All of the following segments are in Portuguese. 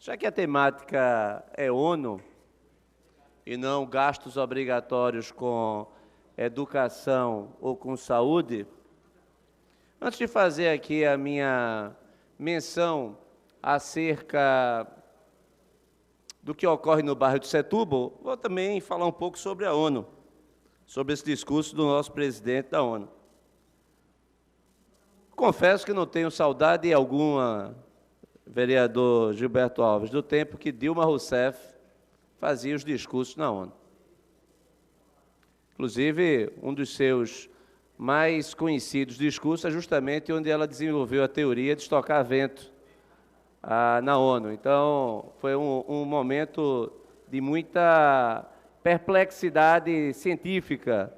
Já que a temática é ONU e não gastos obrigatórios com educação ou com saúde, antes de fazer aqui a minha menção acerca do que ocorre no bairro de Setúbal, vou também falar um pouco sobre a ONU, sobre esse discurso do nosso presidente da ONU. Confesso que não tenho saudade alguma, vereador Gilberto Alves, do tempo que Dilma Rousseff fazia os discursos na ONU. Inclusive, um dos seus mais conhecidos discursos é justamente onde ela desenvolveu a teoria de estocar vento na ONU. Então, foi um momento de muita perplexidade científica.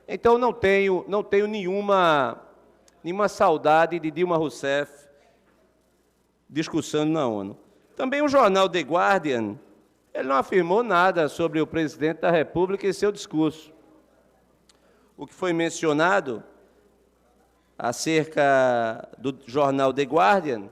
Então, não tenho nenhuma saudade de Dilma Rousseff discussando na ONU. Também o jornal The Guardian, ele não afirmou nada sobre o presidente da República e seu discurso. O que foi mencionado acerca do jornal The Guardian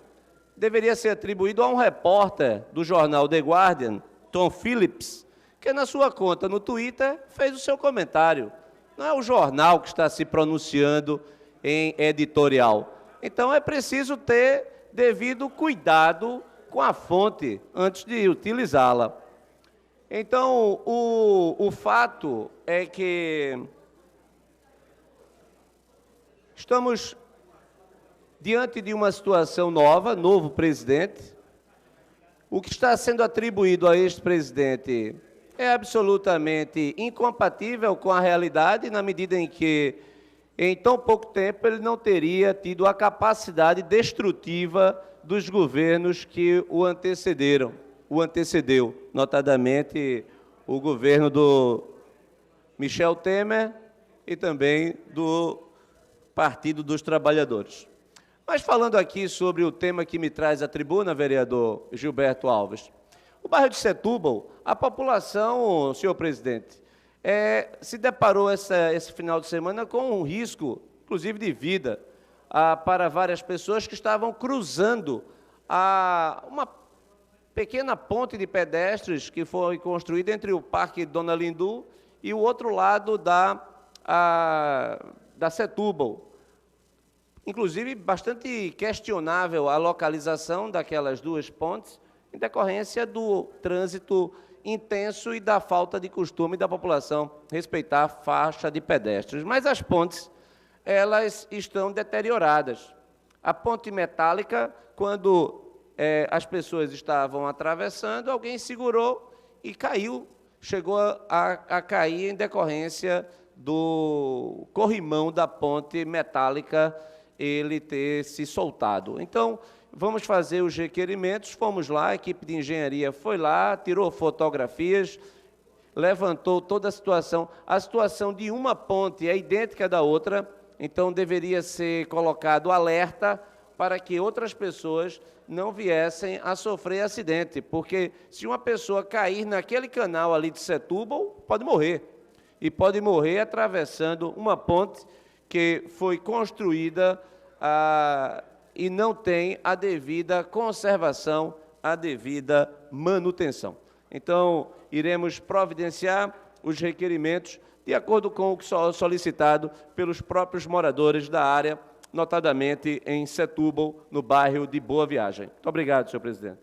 deveria ser atribuído a um repórter do jornal The Guardian, Tom Phillips, que na sua conta no Twitter fez o seu comentário. Não é o jornal que está se pronunciando em editorial. Então, é preciso ter devido cuidado com a fonte antes de utilizá-la. Então, o fato é que estamos diante de uma situação nova, novo presidente. O que está sendo atribuído a este presidente é absolutamente incompatível com a realidade, na medida em que, em tão pouco tempo, ele não teria tido a capacidade destrutiva dos governos que o antecedeu, notadamente o governo do Michel Temer e também do Partido dos Trabalhadores. Mas falando aqui sobre o tema que me traz à tribuna, vereador Gilberto Alves, o bairro de Setúbal, a população, senhor presidente, se deparou esse final de semana com um risco, inclusive de vida, para várias pessoas que estavam cruzando uma pequena ponte de pedestres que foi construída entre o Parque Dona Lindu e o outro lado da Setúbal. Inclusive, bastante questionável a localização daquelas duas pontes, em decorrência do trânsito intenso e da falta de costume da população respeitar a faixa de pedestres. Mas as pontes, elas estão deterioradas. A ponte metálica, quando as pessoas estavam atravessando, alguém segurou e caiu, chegou a cair em decorrência do corrimão da ponte metálica ele ter se soltado. Então, vamos fazer os requerimentos, fomos lá, a equipe de engenharia foi lá, tirou fotografias, levantou toda a situação de uma ponte é idêntica da outra, então deveria ser colocado alerta para que outras pessoas não viessem a sofrer acidente, porque se uma pessoa cair naquele canal ali de Setúbal, pode morrer, e pode morrer atravessando uma ponte que foi construída e não tem a devida conservação, a devida manutenção. Então, iremos providenciar os requerimentos de acordo com o que solicitado pelos próprios moradores da área, notadamente em Setúbal, no bairro de Boa Viagem. Muito obrigado, senhor presidente.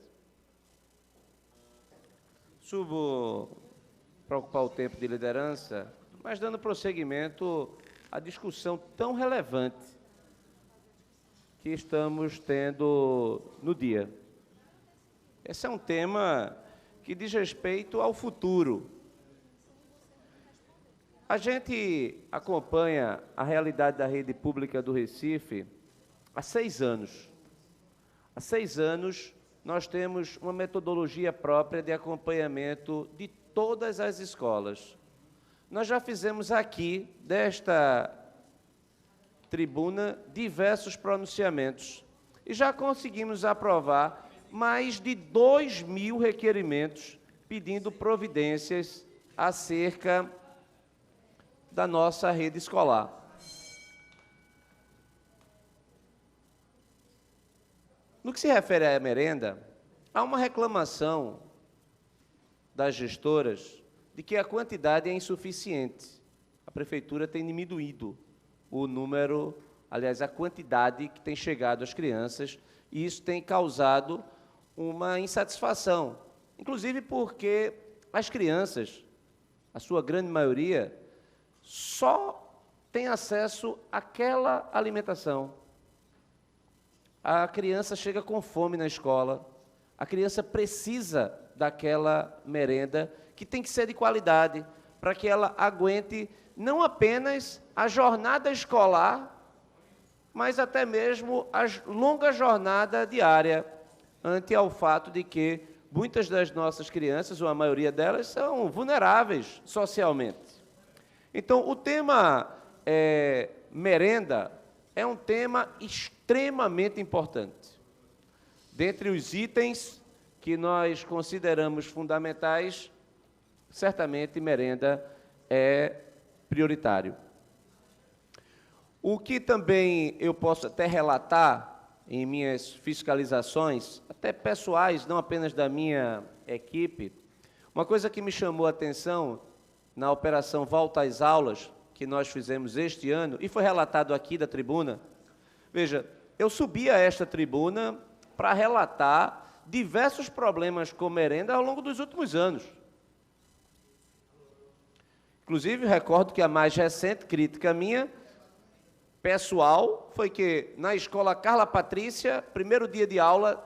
Subo para ocupar o tempo de liderança, mas dando prosseguimento à discussão tão relevante que estamos tendo no dia. Esse é um tema que diz respeito ao futuro. A gente acompanha a realidade da rede pública do Recife há 6 anos. Há 6 anos, nós temos uma metodologia própria de acompanhamento de todas as escolas. Nós já fizemos aqui, desta tribuna, diversos pronunciamentos e já conseguimos aprovar mais de 2.000 requerimentos pedindo providências acerca da nossa rede escolar. No que se refere à merenda, há uma reclamação das gestoras de que a quantidade é insuficiente. A prefeitura tem diminuído o número, aliás, a quantidade que tem chegado às crianças, e isso tem causado uma insatisfação, inclusive porque as crianças, a sua grande maioria, só tem acesso àquela alimentação. A criança chega com fome na escola, a criança precisa daquela merenda, que tem que ser de qualidade, para que ela aguente não apenas a jornada escolar, mas até mesmo a longa jornada diária, ante ao fato de que muitas das nossas crianças, ou a maioria delas, são vulneráveis socialmente. Então, o tema merenda é um tema extremamente importante. Dentre os itens que nós consideramos fundamentais, certamente merenda é prioritário. O que também eu posso até relatar em minhas fiscalizações, até pessoais, não apenas da minha equipe, uma coisa que me chamou a atenção na operação Volta às Aulas, que nós fizemos este ano, e foi relatado aqui da tribuna. Veja, eu subi a esta tribuna para relatar diversos problemas com merenda ao longo dos últimos anos. Inclusive, recordo que a mais recente crítica minha, pessoal, foi que na escola Carla Patrícia, primeiro dia de aula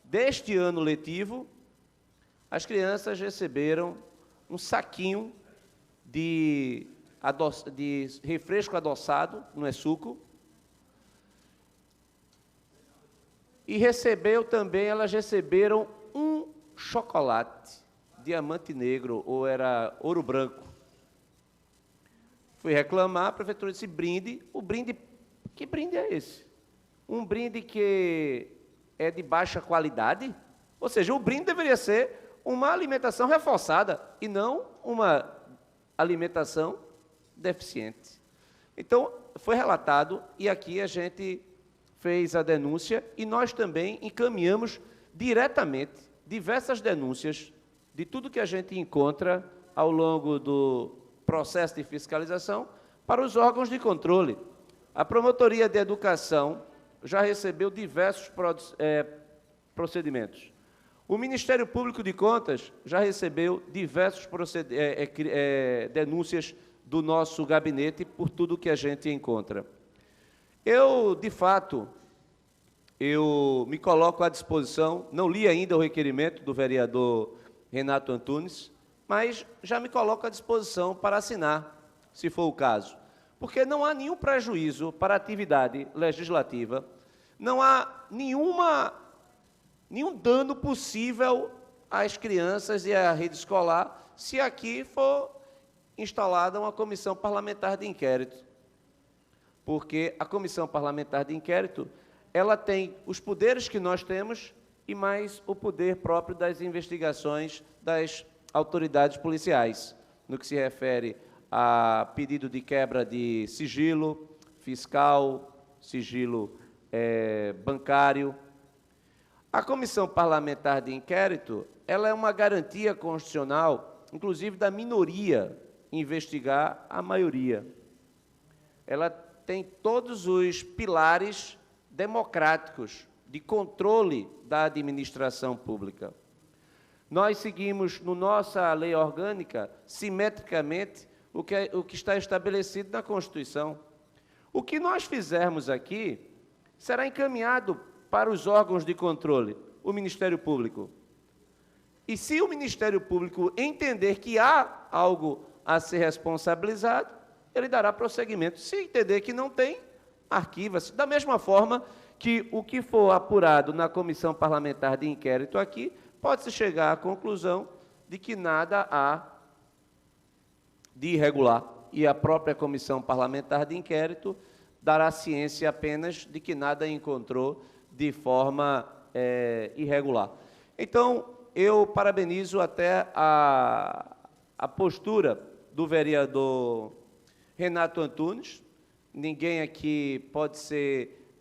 deste ano letivo, as crianças receberam um saquinho de refresco adoçado, não é suco, e elas receberam um chocolate, diamante negro, ou era ouro branco. Fui reclamar, a prefeitura disse brinde. O brinde, que brinde é esse? Um brinde que é de baixa qualidade? Ou seja, o brinde deveria ser uma alimentação reforçada e não uma alimentação deficiente. Então, foi relatado e aqui a gente fez a denúncia e nós também encaminhamos diretamente diversas denúncias de tudo que a gente encontra ao longo do processo de fiscalização para os órgãos de controle. A Promotoria de Educação já recebeu diversos procedimentos. O Ministério Público de Contas já recebeu diversas denúncias do nosso gabinete por tudo que a gente encontra. De fato, eu me coloco à disposição, não li ainda o requerimento do vereador Renato Antunes, mas já me coloco à disposição para assinar, se for o caso. Porque não há nenhum prejuízo para a atividade legislativa, não há nenhum dano possível às crianças e à rede escolar se aqui for instalada uma comissão parlamentar de inquérito. Porque a comissão parlamentar de inquérito, ela tem os poderes que nós temos e mais o poder próprio das investigações das autoridades policiais, no que se refere a pedido de quebra de sigilo fiscal, sigilo bancário. A comissão parlamentar de inquérito, ela é uma garantia constitucional, inclusive da minoria, investigar a maioria. Ela tem todos os pilares democráticos de controle da administração pública. Nós seguimos, no nossa lei orgânica, simetricamente, o que está estabelecido na Constituição. O que nós fizermos aqui será encaminhado para os órgãos de controle, o Ministério Público. E se o Ministério Público entender que há algo a ser responsabilizado, ele dará prosseguimento. Se entender que não tem, arquiva-se. Da mesma forma que o que for apurado na Comissão Parlamentar de Inquérito aqui, pode-se chegar à conclusão de que nada há de irregular. E a própria Comissão Parlamentar de Inquérito dará ciência apenas de que nada encontrou de forma irregular. Então, eu parabenizo até a postura do vereador Renato Antunes. Ninguém aqui pode ser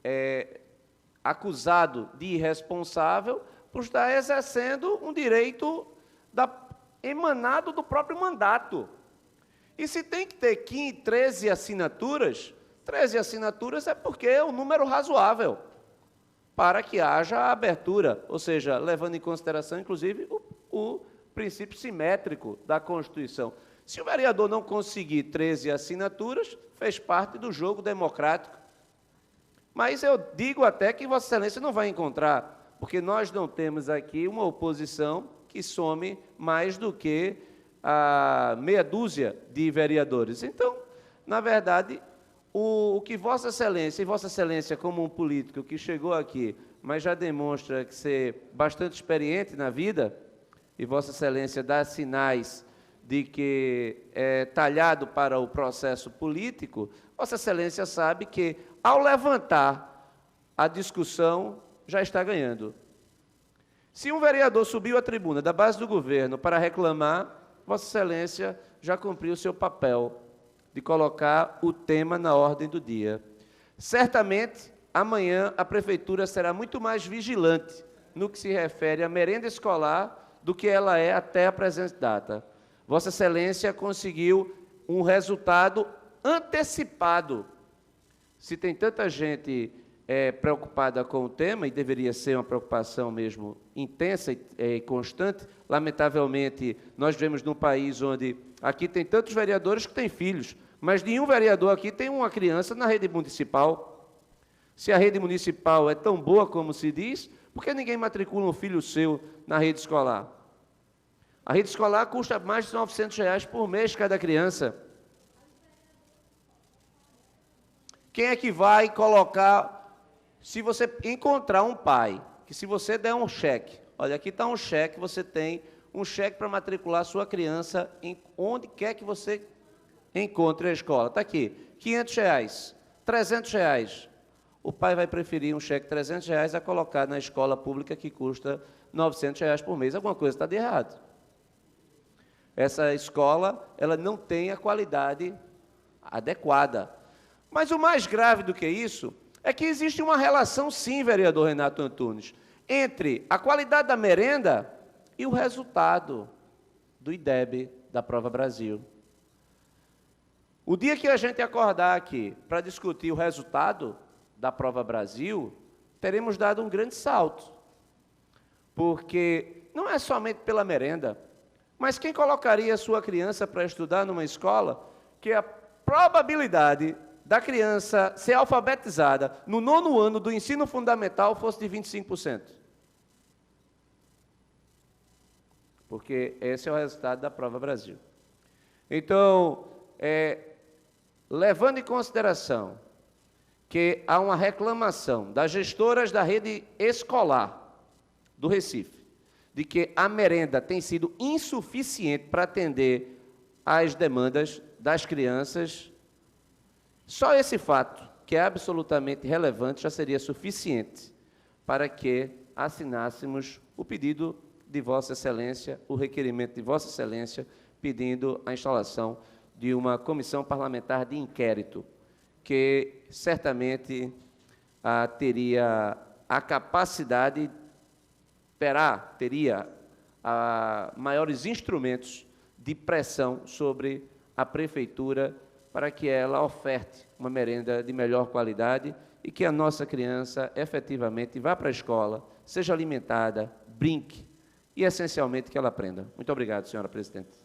acusado de irresponsável, por estar exercendo um direito emanado do próprio mandato. E se tem que ter 13 assinaturas, 13 assinaturas é porque é um número razoável para que haja abertura, ou seja, levando em consideração, inclusive, o princípio simétrico da Constituição. Se o vereador não conseguir 13 assinaturas, fez parte do jogo democrático. Mas eu digo até que Vossa Excelência não vai encontrar, porque nós não temos aqui uma oposição que some mais do que a meia dúzia de vereadores. Então, na verdade, o que Vossa Excelência, e Vossa Excelência como um político que chegou aqui, mas já demonstra que ser bastante experiente na vida, e Vossa Excelência dá sinais de que é talhado para o processo político, Vossa Excelência sabe que, ao levantar a discussão, já está ganhando. Se um vereador subiu à tribuna da base do governo para reclamar, Vossa Excelência já cumpriu o seu papel de colocar o tema na ordem do dia. Certamente, amanhã, a Prefeitura será muito mais vigilante no que se refere à merenda escolar do que ela é até a presente data. Vossa Excelência conseguiu um resultado antecipado. Se tem tanta gente preocupada com o tema, e deveria ser uma preocupação mesmo intensa e constante, lamentavelmente, nós vivemos num país onde aqui tem tantos vereadores que têm filhos, mas nenhum vereador aqui tem uma criança na rede municipal. Se a rede municipal é tão boa como se diz, por que ninguém matricula um filho seu na rede escolar? A rede escolar custa mais de R$900 por mês cada criança. Quem é que vai colocar... Se você encontrar um pai, que se você der um cheque, olha, aqui está um cheque, você tem um cheque para matricular sua criança em onde quer que você encontre a escola. Está aqui, R$500, R$300. O pai vai preferir um cheque de R$300 a colocar na escola pública que custa R$900 por mês. Alguma coisa está de errado. Essa escola, ela não tem a qualidade adequada. Mas o mais grave do que isso é que existe uma relação, sim, vereador Renato Antunes, entre a qualidade da merenda e o resultado do IDEB da Prova Brasil. O dia que a gente acordar aqui para discutir o resultado da Prova Brasil, teremos dado um grande salto, porque não é somente pela merenda, mas quem colocaria a sua criança para estudar numa escola que a probabilidade da criança ser alfabetizada no 9º ano do ensino fundamental fosse de 25%. Porque esse é o resultado da Prova Brasil. Então, levando em consideração que há uma reclamação das gestoras da rede escolar do Recife, de que a merenda tem sido insuficiente para atender às demandas das crianças, só esse fato, que é absolutamente relevante, já seria suficiente para que assinássemos o pedido de Vossa Excelência, o requerimento de Vossa Excelência, pedindo a instalação de uma comissão parlamentar de inquérito, que certamente teria a capacidade, teria maiores instrumentos de pressão sobre a Prefeitura para que ela oferte uma merenda de melhor qualidade e que a nossa criança efetivamente vá para a escola, seja alimentada, brinque e, essencialmente, que ela aprenda. Muito obrigado, senhora presidente.